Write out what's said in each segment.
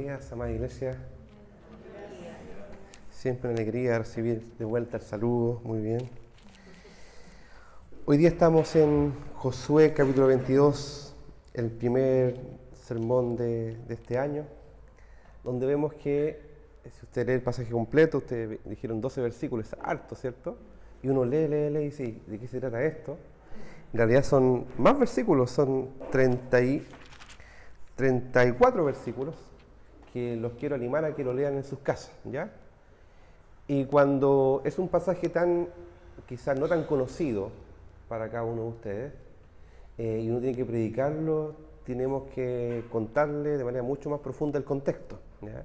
días, amada iglesia. Siempre una alegría recibir de vuelta el saludo, muy bien. Hoy día estamos en Josué capítulo 22, el primer sermón de este año, donde vemos que, si usted lee el pasaje completo, ustedes dijeron 12 versículos, es harto, ¿cierto? Y uno lee y dice, ¿de qué se trata esto? En realidad son más versículos, son 34 versículos, que los quiero animar a que lo lean en sus casas, ¿ya? Y cuando es un pasaje tan, quizás no tan conocido para cada uno de ustedes, y uno tiene que predicarlo, tenemos que contarle de manera mucho más profunda el contexto, ¿ya?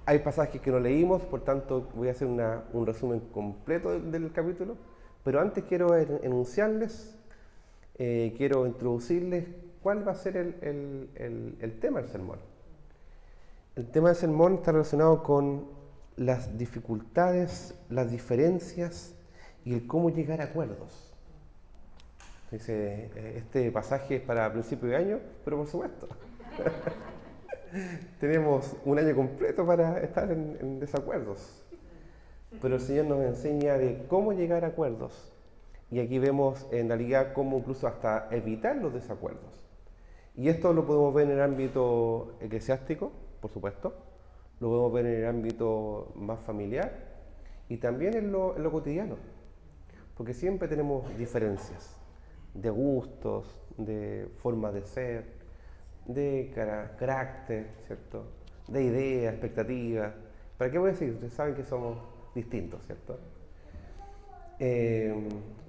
Hay pasajes que no leímos, por tanto voy a hacer un resumen completo del capítulo, pero antes quiero enunciarles, quiero introducirles cuál va a ser el tema del sermón. El tema del sermón está relacionado con las dificultades, las diferencias y el cómo llegar a acuerdos. Dice, este pasaje es para principio de año, pero por supuesto, tenemos un año completo para estar en desacuerdos. Pero el Señor nos enseña de cómo llegar a acuerdos. Y aquí vemos en realidad cómo incluso hasta evitar los desacuerdos. Y esto lo podemos ver en el ámbito eclesiástico, por supuesto, lo podemos ver en el ámbito más familiar y también en lo cotidiano, porque siempre tenemos diferencias de gustos, de formas de ser, de carácter, ¿cierto? De ideas, expectativas. ¿Para qué voy a decir? Ustedes saben que somos distintos, ¿cierto?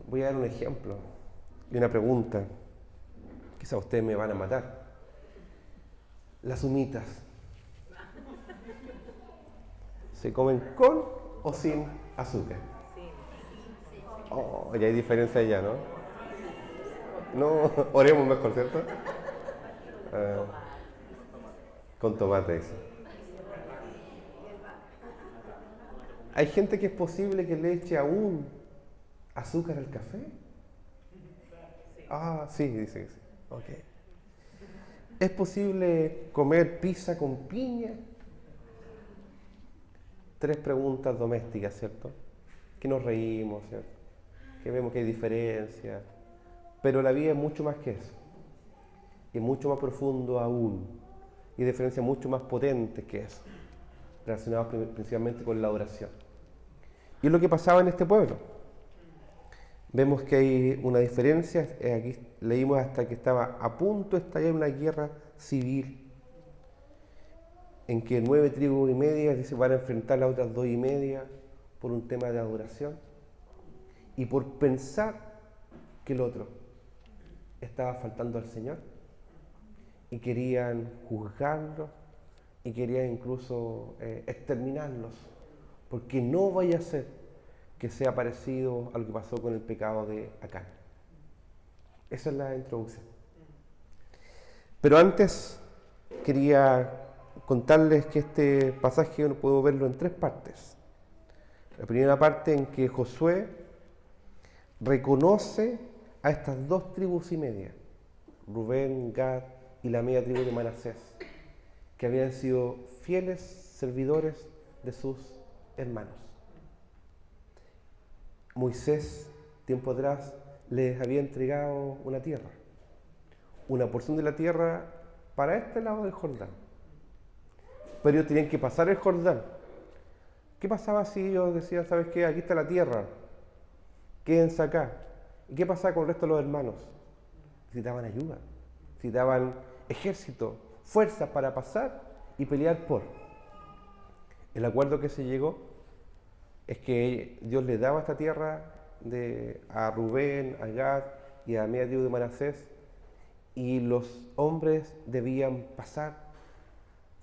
Voy a dar un ejemplo y una pregunta. Quizá ustedes me van a matar. Las humitas, ¿se comen con o sin azúcar? Oh, ya hay diferencia ya, ¿no? No, oremos mejor, ¿cierto? Con tomate, dice. ¿Hay gente que es posible que le eche aún azúcar al café? Ah, sí, dice que sí. Ok. ¿Es posible comer pizza con piña? 3 preguntas domésticas, ¿cierto? Que nos reímos, ¿cierto? Que vemos que hay diferencias. Pero la vida es mucho más que eso. Y mucho más profundo aún. Y diferencias mucho más potentes que eso. Relacionadas principalmente con la oración. Y es lo que pasaba en este pueblo. Vemos que hay una diferencia. Aquí leímos hasta que estaba a punto de estallar una guerra civil, en que 9 tribus y media se van a enfrentar a las otras 2 y media por un tema de adoración y por pensar que el otro estaba faltando al Señor, y querían juzgarlo y querían incluso exterminarlos, porque no vaya a ser que sea parecido a lo que pasó con el pecado de Acán. Esa es la introducción. Pero antes quería contarles que este pasaje puedo verlo en 3 partes. La primera parte en que Josué reconoce a estas 2 tribus y media, Rubén, Gad y la media tribu de Manasés, que habían sido fieles servidores de sus hermanos. Moisés, tiempo atrás, les había entregado una tierra, una porción de la tierra para este lado del Jordán. Pero ellos tenían que pasar el Jordán. ¿Qué pasaba si ellos decían, ¿sabes qué? Aquí está la tierra, quédense acá? ¿Y qué pasaba con el resto de los hermanos? Necesitaban ayuda, necesitaban ejército, fuerzas para pasar y pelear por. El acuerdo que se llegó es que Dios le daba esta tierra a Rubén, a Gad y a la media tribu de Manasés, y los hombres debían pasar,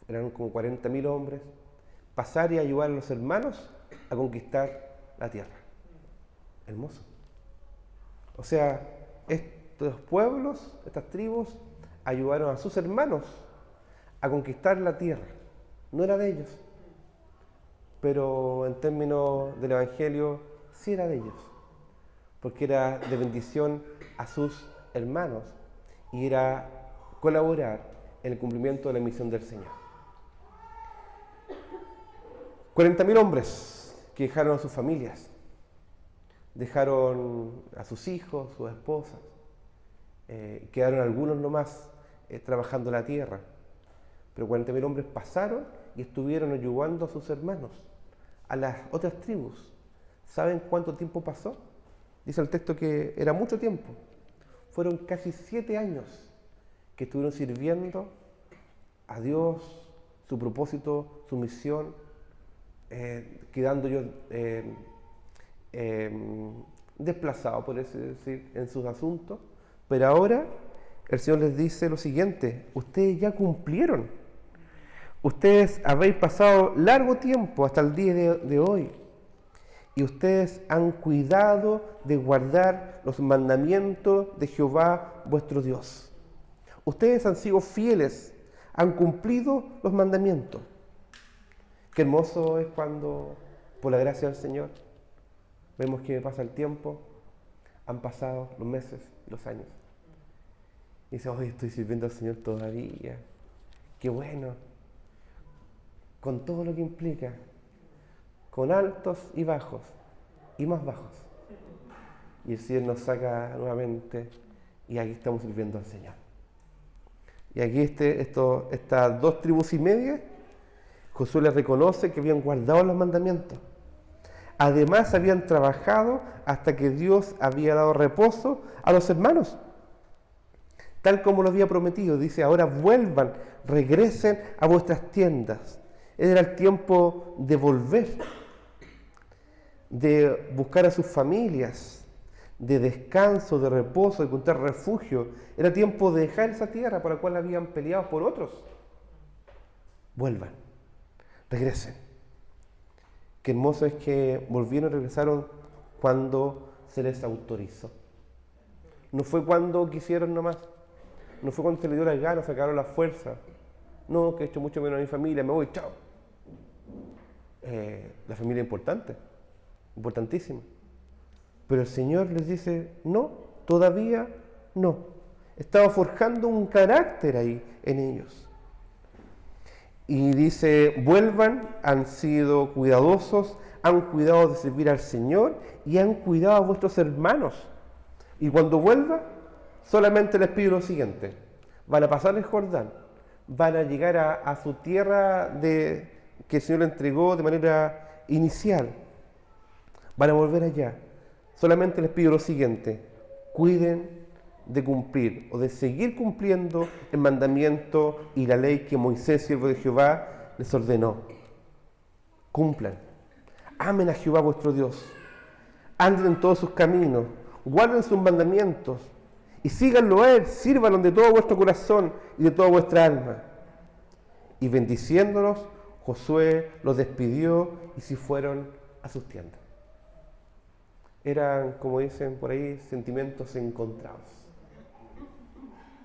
eran como 40.000 hombres, pasar y ayudar a los hermanos a conquistar la tierra. Hermoso. O sea, estos pueblos, estas tribus, ayudaron a sus hermanos a conquistar la tierra. No era de ellos, pero en términos del Evangelio sí era de ellos, porque era de bendición a sus hermanos y era colaborar en el cumplimiento de la misión del Señor. 40.000 hombres que dejaron a sus familias, dejaron a sus hijos, sus esposas, quedaron algunos nomás trabajando la tierra, pero 40.000 hombres pasaron y estuvieron ayudando a sus hermanos, a las otras tribus. ¿Saben cuánto tiempo pasó? Dice el texto que era mucho tiempo. Fueron casi 7 años que estuvieron sirviendo a Dios, su propósito, su misión, quedando ellos desplazados, por así decir, en sus asuntos. Pero ahora el Señor les dice lo siguiente: ustedes ya cumplieron. Ustedes habéis pasado largo tiempo hasta el día de hoy. Y ustedes han cuidado de guardar los mandamientos de Jehová vuestro Dios. Ustedes han sido fieles, han cumplido los mandamientos. Qué hermoso es cuando, por la gracia del Señor, vemos que pasa el tiempo, han pasado los meses, los años. Y dice, hoy estoy sirviendo al Señor todavía. Qué bueno. Con todo lo que implica, con altos y bajos, y más bajos. Y el Señor nos saca nuevamente, y aquí estamos sirviendo al Señor. Y aquí estas 2 tribus y media, Josué les reconoce que habían guardado los mandamientos. Además, habían trabajado hasta que Dios había dado reposo a los hermanos, tal como lo había prometido. Dice, ahora vuelvan, regresen a vuestras tiendas. Era el tiempo de volver, de buscar a sus familias, de descanso, de reposo, de encontrar refugio. Era tiempo de dejar esa tierra por la cual habían peleado por otros. Vuelvan, regresen. Qué hermoso es que volvieron y regresaron cuando se les autorizó. No fue cuando quisieron nomás. No fue cuando se les dio las ganas, sacaron la fuerza. No, que he hecho mucho menos a mi familia, me voy, chao. La familia es importante, importantísima. Pero el Señor les dice, no, todavía no. Estaba forjando un carácter ahí en ellos. Y dice, vuelvan, han sido cuidadosos, han cuidado de servir al Señor y han cuidado a vuestros hermanos. Y cuando vuelva, solamente les pido lo siguiente: van a pasar el Jordán, van a llegar a su tierra que el Señor le entregó de manera inicial. Van a volver allá. Solamente les pido lo siguiente: cuiden de cumplir o de seguir cumpliendo el mandamiento y la ley que Moisés, siervo de Jehová, les ordenó. Cumplan. Amen a Jehová vuestro Dios. Anden en todos sus caminos. Guarden sus mandamientos. Y síganlo a Él. Sírvanlo de todo vuestro corazón y de toda vuestra alma. Y bendiciéndolos, Josué los despidió y se fueron a sus tiendas. Eran, como dicen por ahí, sentimientos encontrados.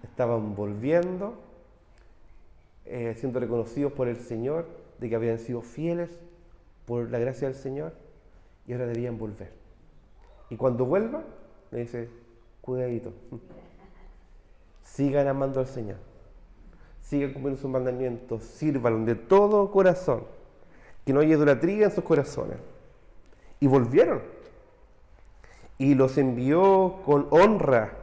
Estaban volviendo, siendo reconocidos por el Señor, de que habían sido fieles por la gracia del Señor, y ahora debían volver. Y cuando vuelvan, le dice, cuidadito, sigan amando al Señor, sigan cumpliendo sus mandamientos, sírvanlo de todo corazón, que no haya idolatría en sus corazones. Y volvieron. Y los envió con honra,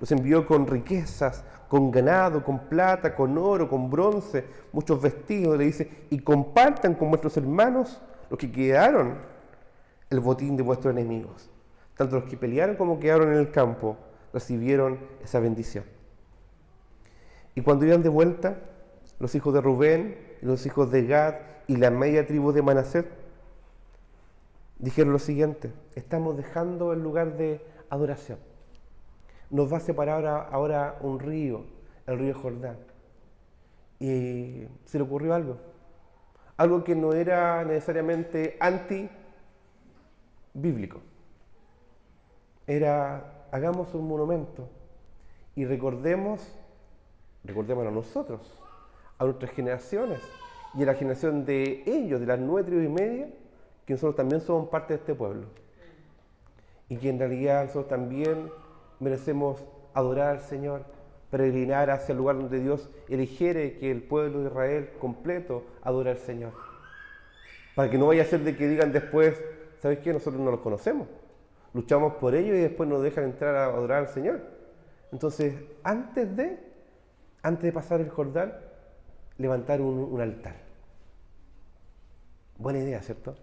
los envió con riquezas, con ganado, con plata, con oro, con bronce, muchos vestidos. Le dice, y compartan con vuestros hermanos los que quedaron el botín de vuestros enemigos. Tanto los que pelearon como quedaron en el campo recibieron esa bendición. Y cuando iban de vuelta, los hijos de Rubén, y los hijos de Gad y la media tribu de Manasés dijeron lo siguiente: estamos dejando el lugar de adoración. Nos va a separar ahora un río, el río Jordán. Y se le ocurrió algo que no era necesariamente anti-bíblico. Era, hagamos un monumento y recordémonos a nosotros, a nuestras generaciones y a la generación de ellos, de las 9 tribus y media, que nosotros también somos parte de este pueblo. Y que en realidad nosotros también merecemos adorar al Señor, peregrinar hacia el lugar donde Dios eligiere que el pueblo de Israel completo adore al Señor. Para que no vaya a ser de que digan después, ¿sabes qué? Nosotros no los conocemos. Luchamos por ellos y después nos dejan entrar a adorar al Señor. Entonces, antes de pasar el Jordán, levantar un altar. Buena idea, ¿cierto?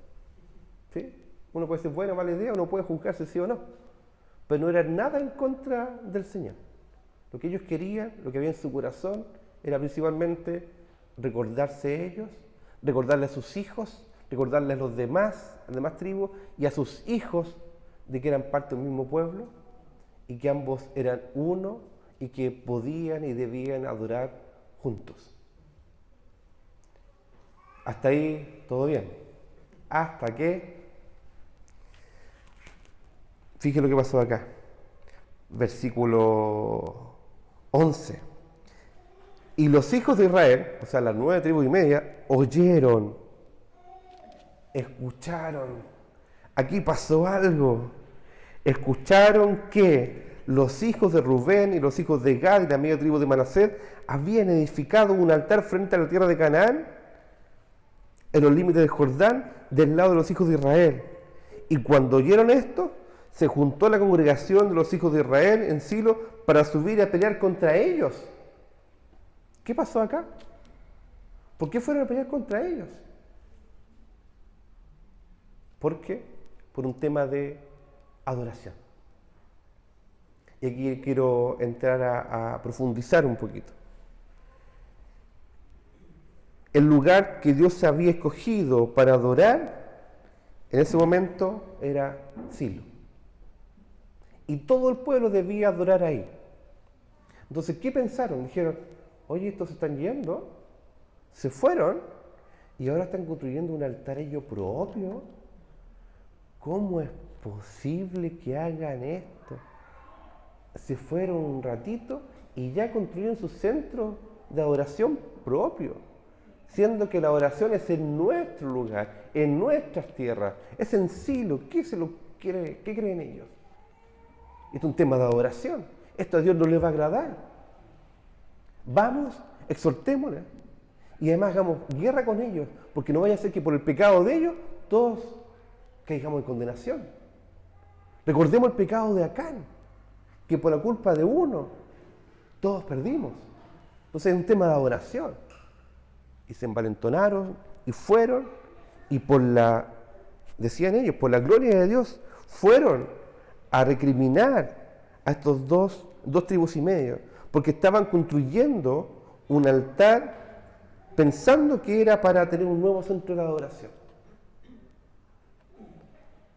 ¿Sí? Uno puede decir, buena o mala idea, uno puede juzgarse sí o no. Pero no era nada en contra del Señor. Lo que ellos querían, lo que había en su corazón, era principalmente recordarse ellos, recordarle a sus hijos, recordarle a las demás tribus y a sus hijos de que eran parte del mismo pueblo y que ambos eran uno y que podían y debían adorar juntos. Hasta ahí todo bien. Hasta que, fíjense lo que pasó acá. Versículo 11. Y los hijos de Israel, o sea, las 9 tribus y media, oyeron, escucharon. Aquí pasó algo. Escucharon que los hijos de Rubén y los hijos de Gad y la media tribu de Manasés habían edificado un altar frente a la tierra de Canaán, en los límites del Jordán, del lado de los hijos de Israel. Y cuando oyeron esto, se juntó la congregación de los hijos de Israel en Silo para subir a pelear contra ellos. ¿Qué pasó acá? ¿Por qué fueron a pelear contra ellos? ¿Por qué? Por un tema de adoración. Y aquí quiero entrar a profundizar un poquito. El lugar que Dios había escogido para adorar en ese momento era Silo. Y todo el pueblo debía adorar ahí. Entonces, ¿qué pensaron? Dijeron, oye, estos se están yendo, se fueron y ahora están construyendo un altar ellos propio. ¿Cómo es posible que hagan esto? Se fueron un ratito y ya construyeron su centro de adoración propio, siendo que la adoración es en nuestro lugar, en nuestras tierras, es en Silo. ¿Qué creen ellos? Esto es un tema de adoración. Esto a Dios no le va a agradar. Vamos, exhortémosle y además hagamos guerra con ellos, porque no vaya a ser que por el pecado de ellos todos caigamos en condenación. Recordemos el pecado de Acán, que por la culpa de uno todos perdimos. Entonces es un tema de adoración. Y se envalentonaron y fueron, y decían ellos, por la gloria de Dios, fueron a recriminar a estos dos tribus y medio, porque estaban construyendo un altar pensando que era para tener un nuevo centro de adoración.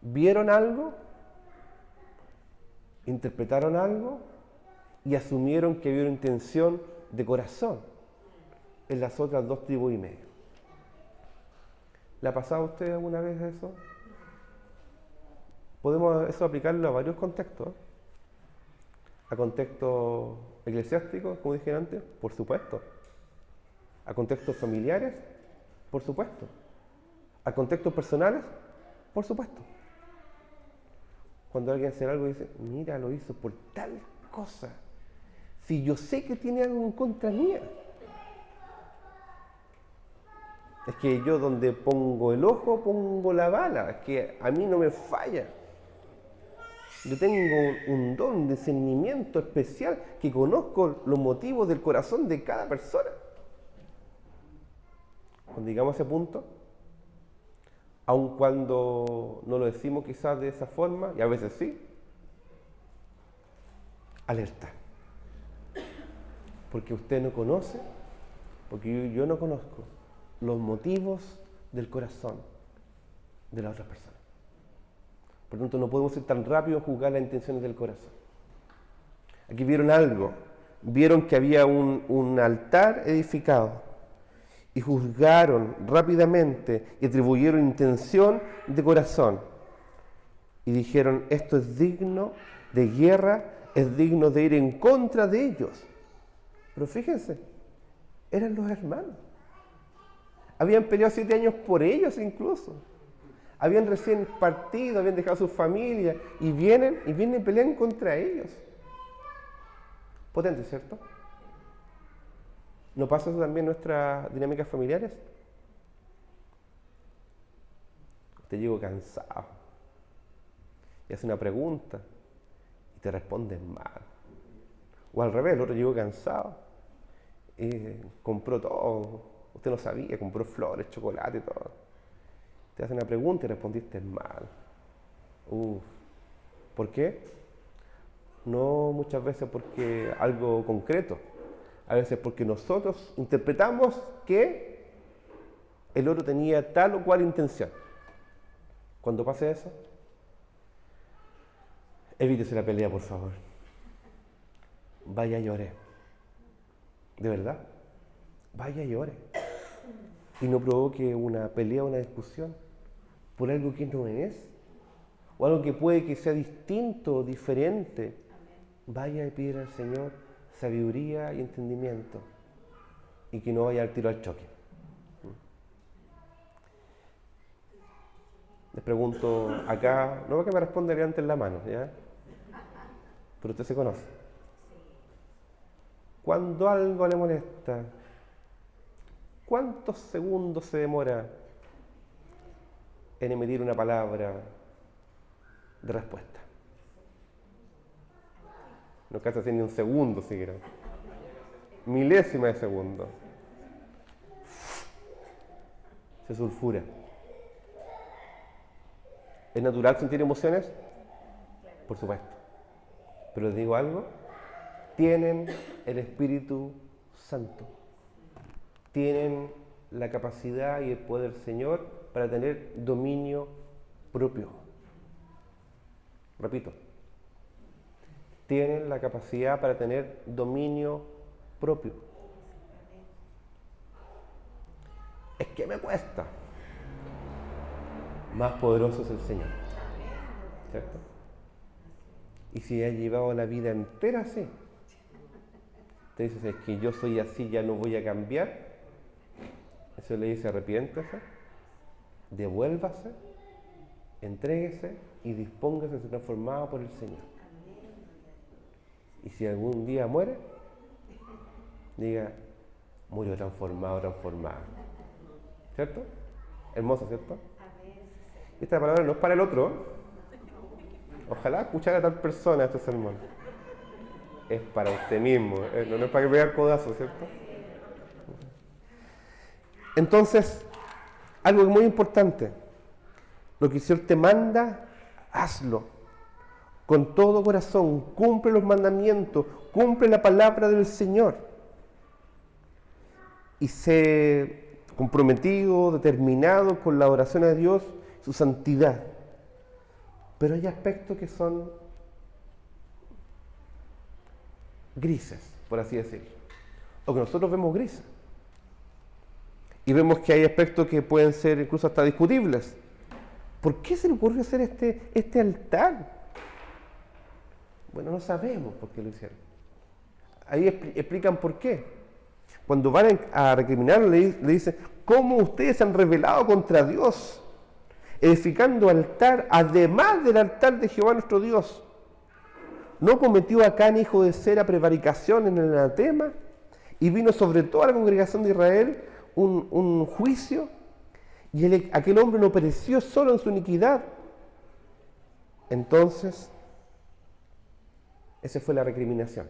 ¿Vieron algo? ¿Interpretaron algo? Y asumieron que había una intención de corazón en las otras 2 tribus y medio. ¿Le ha pasado a usted alguna vez eso? Podemos eso aplicarlo a varios contextos. A contextos eclesiásticos, como dije antes, por supuesto. A contextos familiares, por supuesto. A contextos personales, por supuesto. Cuando alguien hace algo y dice, mira, lo hizo por tal cosa. Si yo sé que tiene algo en contra mía. Es que yo donde pongo el ojo, pongo la bala. Es que a mí no me falla. Yo tengo un don, un discernimiento especial que conozco los motivos del corazón de cada persona. Cuando llegamos a ese punto, aun cuando no lo decimos quizás de esa forma, y a veces sí, alerta. Porque usted no conoce, porque yo no conozco los motivos del corazón de la otra persona. Por lo tanto, no podemos ser tan rápidos en juzgar las intenciones del corazón. Aquí vieron algo, vieron que había un altar edificado y juzgaron rápidamente y atribuyeron intención de corazón y dijeron, esto es digno de guerra, es digno de ir en contra de ellos. Pero fíjense, eran los hermanos. Habían peleado 7 años por ellos incluso. Habían recién partido, habían dejado sus familias y vienen y pelean contra ellos. Potente, ¿cierto? ¿No pasa eso también en nuestras dinámicas familiares? Usted llegó cansado y hace una pregunta y te responden mal. O al revés, el otro llegó cansado y compró todo. Usted no sabía, compró flores, chocolate, todo. Te hace una pregunta y respondiste mal. ¿Por qué? No muchas veces porque algo concreto. A veces porque nosotros interpretamos que el otro tenía tal o cual intención. Cuando pase eso, evítese la pelea, por favor. Vaya y llore. De verdad. Vaya y llore. Y no provoque una pelea o una discusión por algo que no es. O algo que puede que sea distinto o diferente. Vaya y pida al Señor sabiduría y entendimiento. Y que no vaya al tiro al choque. Les pregunto acá, no va que me responda levanten la mano, ¿ya? Pero usted se conoce. Cuando algo le molesta, ¿cuántos segundos se demora en emitir una palabra de respuesta? No casi ni un segundo siquiera. Milésima de segundo. Se sulfura. ¿Es natural sentir emociones? Por supuesto. Pero les digo algo. Tienen el Espíritu Santo. Tienen la capacidad y el poder del Señor para tener dominio propio. Repito. Tienen la capacidad para tener dominio propio. Es que me cuesta. Más poderoso es el Señor. ¿Cierto? Y si ha llevado la vida entera así, te dices, es que yo soy así, ya no voy a cambiar. Eso le dice, arrepiéntase, devuélvase, entréguese y dispóngase a ser transformado por el Señor. Y si algún día muere, diga, murió transformado, transformada. ¿Cierto? Hermoso, ¿cierto? Esta palabra no es para el otro. Ojalá escuchara a tal persona este sermón. Es para usted mismo, no es para que pegue el codazo, ¿cierto? Entonces, algo muy importante. Lo que el Señor te manda, hazlo. Con todo corazón, cumple los mandamientos, cumple la palabra del Señor. Y sé comprometido, determinado con la oración a Dios, su santidad. Pero hay aspectos que son grises, por así decirlo. O que nosotros vemos grises. Y vemos que hay aspectos que pueden ser incluso hasta discutibles. ¿Por qué se le ocurrió hacer este altar? Bueno, no sabemos por qué lo hicieron. Ahí explican por qué. Cuando van a recriminarlo, le dicen, ¿cómo ustedes se han rebelado contra Dios? Edificando altar, además del altar de Jehová nuestro Dios. ¿No cometió Acán, hijo de Zera, prevaricación en el anatema? Y vino sobre toda la congregación de Israel un juicio. Y aquel hombre no pereció solo en su iniquidad. Entonces, esa fue la recriminación.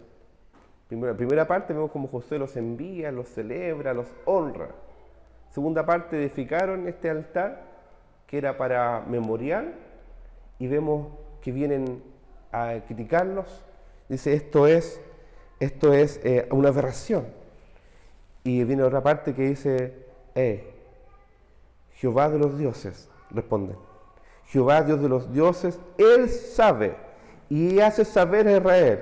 La primera parte vemos como Josué los envía, los celebra, los honra. Segunda parte, edificaron este altar que era para memorial y vemos que vienen a criticarlos. Dice, esto es una aberración. Y viene otra parte que dice, Jehová de los dioses, responden. Jehová, Dios de los dioses, Él sabe y hace saber a Israel.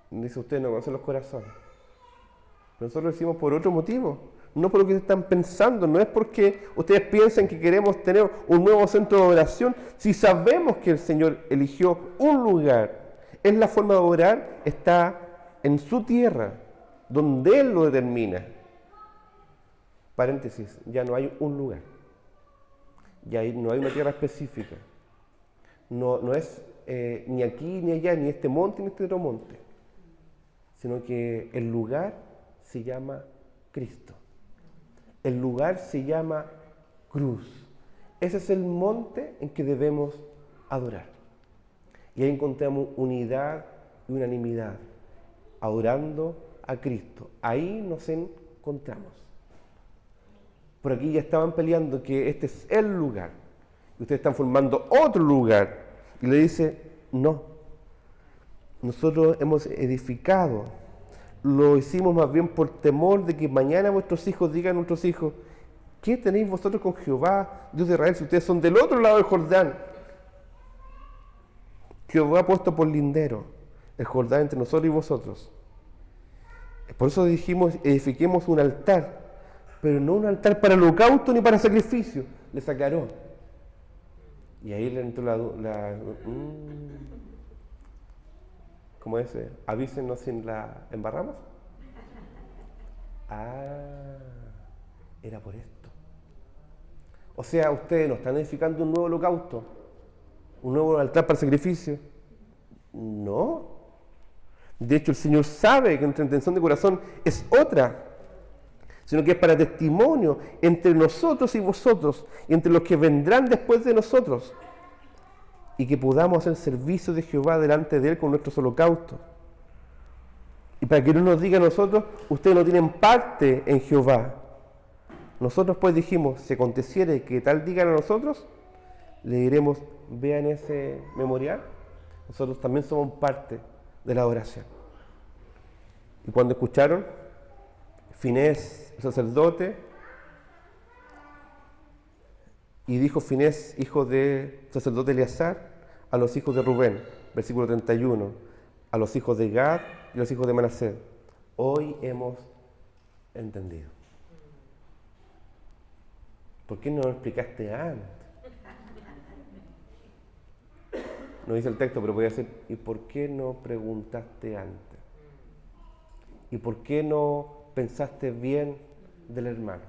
Dice, ustedes no conocen los corazones. Pero nosotros lo decimos por otro motivo. No por lo que están pensando, no es porque ustedes piensen que queremos tener un nuevo centro de oración. Si sabemos que el Señor eligió un lugar, es la forma de orar, está en su tierra, donde Él lo determina. Paréntesis, ya no hay un lugar. Ya no hay una tierra específica. No es ni aquí, ni allá, ni este monte, ni este otro monte. Sino que el lugar se llama Cristo. El lugar se llama cruz. Ese es el monte en que debemos adorar. Y ahí encontramos unidad y unanimidad, adorando a Cristo. Ahí nos encontramos. Por aquí ya estaban peleando que este es el lugar. Y ustedes están formando otro lugar. Y le dice, no. Nosotros hemos edificado. Lo hicimos más bien por temor de que mañana vuestros hijos digan a nuestros hijos, ¿qué tenéis vosotros con Jehová, Dios de Israel, si ustedes son del otro lado del Jordán? Jehová ha puesto por lindero el Jordán entre nosotros y vosotros. Por eso dijimos, edifiquemos un altar, pero no un altar para holocausto ni para sacrificio. Les aclaró. Y ahí le entró ¿cómo es? Avísenos si la embarramos. Era por esto. O sea, ustedes no están edificando un nuevo holocausto, un nuevo altar para el sacrificio. No. De hecho, el Señor sabe que nuestra intención de corazón es otra, sino que es para testimonio entre nosotros y vosotros, y entre los que vendrán después de nosotros, y que podamos hacer servicio de Jehová delante de Él con nuestros holocaustos. Y para que no nos diga a nosotros, ustedes no tienen parte en Jehová. Nosotros pues dijimos, si aconteciere que tal digan a nosotros, le diremos, vean ese memorial, nosotros también somos parte de la adoración. Y cuando escucharon, Finés, el sacerdote, y dijo Finés, hijo del sacerdote Eleazar, a los hijos de Rubén, versículo 31, a los hijos de Gad y a los hijos de Manasés, hoy hemos entendido. ¿Por qué no lo explicaste antes? No dice el texto, pero podría ser, ¿y por qué no preguntaste antes? ¿Y por qué no pensaste bien del hermano?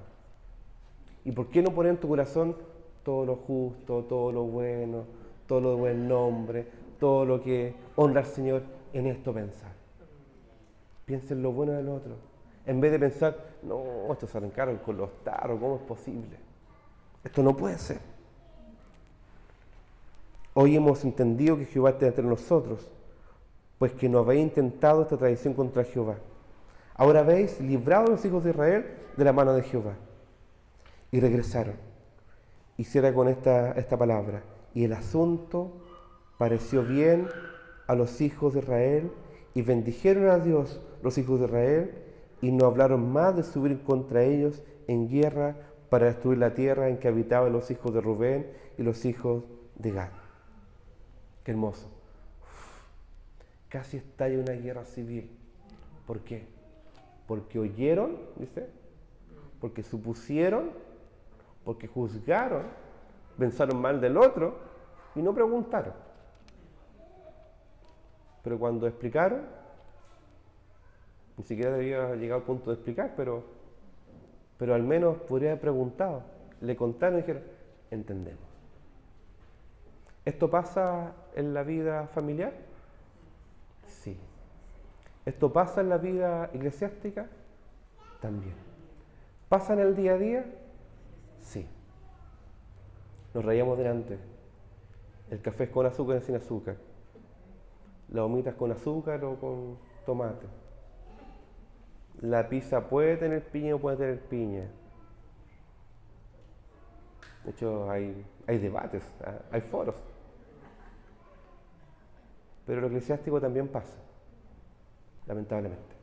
¿Y por qué no poner en tu corazón todo lo justo, todo lo bueno, todo lo de buen nombre, todo lo que honra al Señor? En esto pensar. Piensa en lo bueno del otro. En vez de pensar, no, estos se arrancaron con los tarros, ¿cómo es posible? Esto no puede ser. Hoy hemos entendido que Jehová está entre nosotros, pues que no habéis intentado esta traición contra Jehová. Ahora habéis librado a los hijos de Israel de la mano de Jehová. Y regresaron. Y cierra con esta palabra. Y el asunto pareció bien a los hijos de Israel, y bendijeron a Dios los hijos de Israel, y no hablaron más de subir contra ellos en guerra para destruir la tierra en que habitaban los hijos de Rubén y los hijos de Gad. Qué hermoso. Casi estalla una guerra civil. ¿Por qué? Porque oyeron, dice, porque supusieron, porque juzgaron, pensaron mal del otro y no preguntaron. Pero cuando explicaron, ni siquiera debía llegar al punto de explicar, pero al menos podría haber preguntado. Le contaron y dijeron, entendemos. ¿Esto pasa en la vida familiar? Sí. ¿Esto pasa en la vida eclesiástica? También. ¿Pasa en el día a día? Sí. Nos reíamos delante. El café es con azúcar y sin azúcar. La humita es con azúcar o con tomate. La pizza puede tener piña o puede tener piña. De hecho, hay debates, hay foros. Pero lo eclesiástico también pasa, lamentablemente.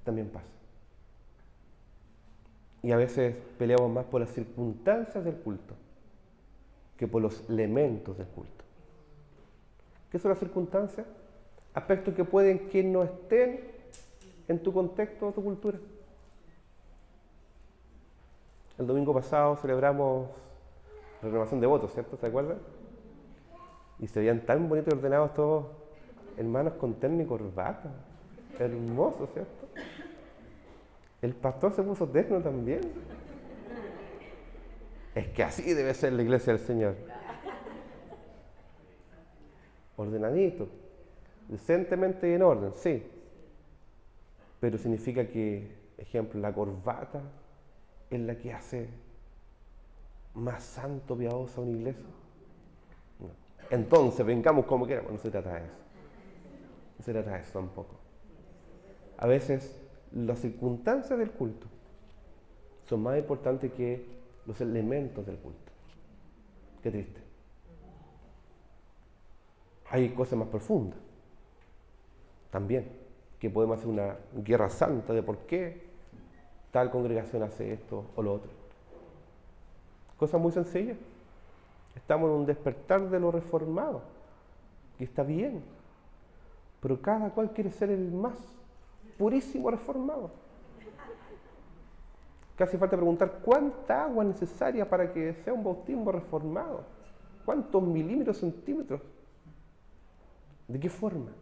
También pasa. Y a veces peleamos más por las circunstancias del culto que por los elementos del culto. ¿Qué son las circunstancias? Aspectos que pueden que no estén en tu contexto o tu cultura. El domingo pasado celebramos la renovación de votos, ¿cierto? ¿Se acuerdan? Y se veían tan bonitos y ordenados todos, hermanos con terno y corbata. Hermoso, ¿cierto? El pastor se puso terno también. Es que así debe ser la iglesia del Señor. Ordenadito, decentemente y en orden, sí. Pero significa que, ejemplo, la corbata es la que hace más santo, piadoso a una iglesia? No. Entonces, vengamos como queramos. No se trata de eso. No se trata de eso tampoco. A veces, las circunstancias del culto son más importantes que los elementos del culto. Qué triste. Hay cosas más profundas también, que podemos hacer una guerra santa de por qué tal congregación hace esto o lo otro. Cosas muy sencillas. Estamos en un despertar de lo reformado, y está bien, pero cada cual quiere ser el más purísimo reformado. Casi falta preguntar cuánta agua es necesaria para que sea un bautismo reformado. ¿Cuántos milímetros, centímetros? ¿De qué forma?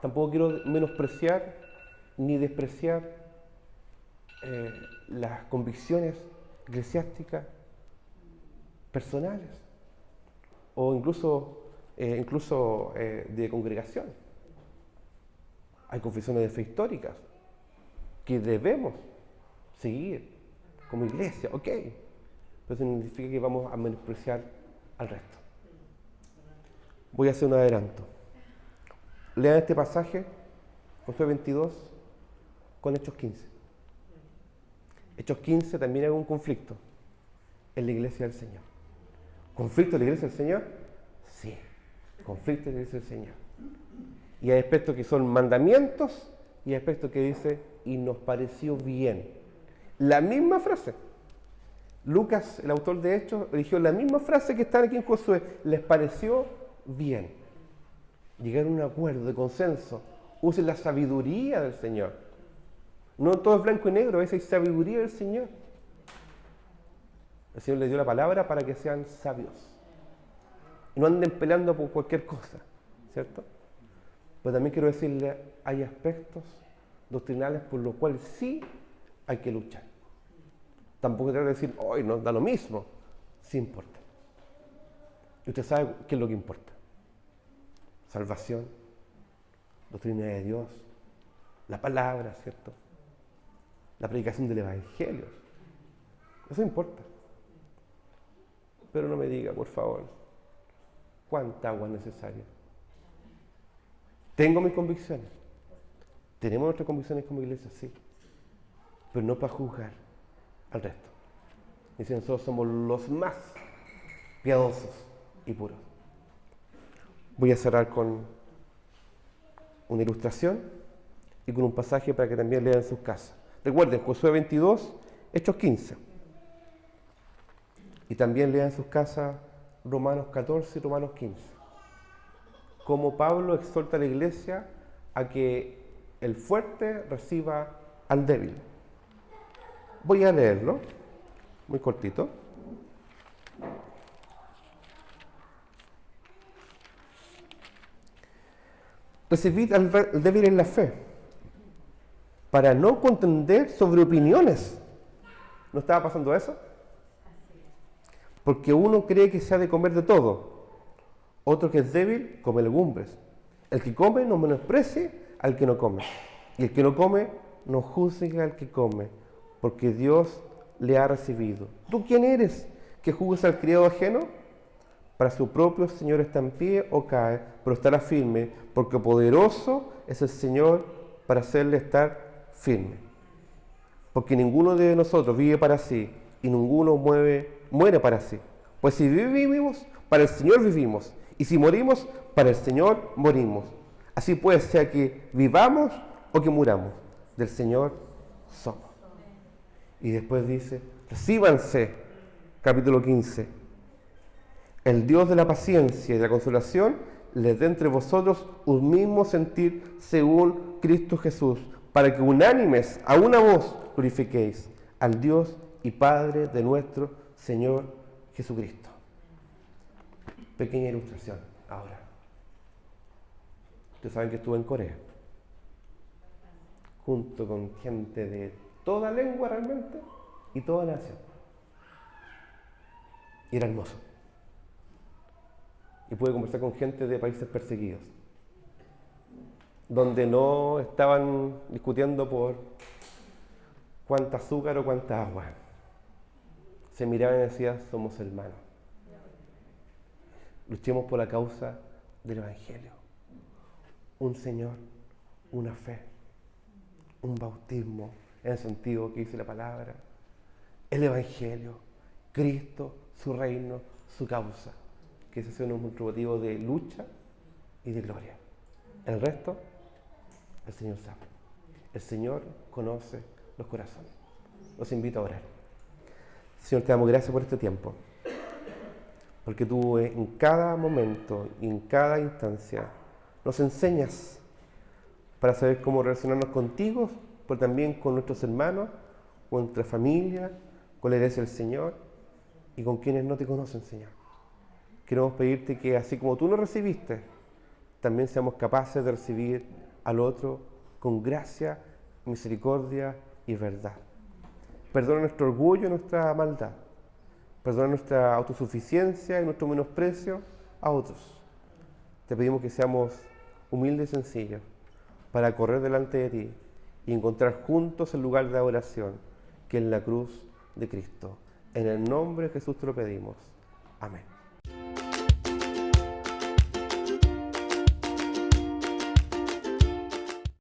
Tampoco quiero menospreciar ni despreciar las convicciones eclesiásticas personales o incluso de congregación. Hay confesiones de fe históricas que debemos seguir como iglesia, ok, pero eso significa que vamos a menospreciar al resto. Voy a hacer un adelanto. Lean este pasaje, Josué 22, con Hechos 15. Hechos 15 también hay un conflicto en la iglesia del Señor. ¿Conflicto en la iglesia del Señor? Sí, conflicto en la iglesia del Señor. Y hay aspectos que son mandamientos y hay aspectos que dice, y nos pareció bien. La misma frase. Lucas, el autor de Hechos, eligió la misma frase que está aquí en Josué. Les pareció bien. Llegaron a un acuerdo de consenso. Usen la sabiduría del Señor. No todo es blanco y negro, esa es sabiduría del Señor. El Señor les dio la palabra para que sean sabios. Y no anden peleando por cualquier cosa, ¿cierto? Pero también quiero decirle, hay aspectos doctrinales por los cuales sí hay que luchar. Tampoco tengo que decir, hoy nos da lo mismo. Sí importa. Y usted sabe qué es lo que importa. Salvación, doctrina de Dios, la palabra, ¿cierto? La predicación del Evangelio. Eso importa. Pero no me diga, por favor, cuánta agua es necesaria. Tengo mis convicciones. Tenemos nuestras convicciones como iglesia, sí. Pero no para juzgar al resto. Y si nosotros somos los más piadosos y puros. Voy a cerrar con una ilustración y con un pasaje para que también lean en sus casas. Recuerden, Josué 22, Hechos 15. Y también lean en sus casas Romanos 14 y Romanos 15. Cómo Pablo exhorta a la iglesia a que el fuerte reciba al débil. Voy a leerlo, muy cortito. Recibid al débil en la fe, para no contender sobre opiniones. ¿No estaba pasando eso? Porque uno cree que se ha de comer de todo. Otro que es débil, come legumbres. El que come no menosprecie al que no come. Y el que no come, no juzgue al que come, porque Dios le ha recibido. ¿Tú quién eres que juzgues al criado ajeno? Para su propio Señor está en pie o cae, pero estará firme, porque poderoso es el Señor para hacerle estar firme. Porque ninguno de nosotros vive para sí, y ninguno muere para sí. Pues si vivimos, para el Señor vivimos, y si morimos, para el Señor morimos. Así pues, sea que vivamos o que muramos, del Señor somos. Y después dice, recíbanse, capítulo 15, el Dios de la paciencia y de la consolación les dé entre vosotros un mismo sentir según Cristo Jesús, para que unánimes a una voz glorifiquéis al Dios y Padre de nuestro Señor Jesucristo. Pequeña ilustración ahora. Ustedes saben que estuve en Corea, junto con gente de toda lengua realmente y toda nación. Y era hermoso. Y pude conversar con gente de países perseguidos, donde no estaban discutiendo por cuánta azúcar o cuánta agua. se miraban y decían, somos hermanos. Luchemos por la causa del Evangelio. Un Señor, una fe, un bautismo, en el sentido que dice la palabra. El Evangelio, Cristo, su reino, su causa. Que ese sea nuestro motivo de lucha y de gloria. El resto, el Señor sabe. El Señor conoce los corazones. Los invito a orar. Señor, te damos gracias por este tiempo. Porque tú en cada momento y en cada instancia nos enseñas para saber cómo relacionarnos contigo, pero también con nuestros hermanos, con nuestra familia, con la iglesia del Señor y con quienes no te conocen, Señor. Queremos pedirte que así como tú nos recibiste, también seamos capaces de recibir al otro con gracia, misericordia y verdad. Perdona nuestro orgullo y nuestra maldad. Perdona nuestra autosuficiencia y nuestro menosprecio a otros. Te pedimos que seamos humildes y sencillos para correr delante de ti y encontrar juntos el lugar de adoración que es la cruz de Cristo. En el nombre de Jesús te lo pedimos. Amén.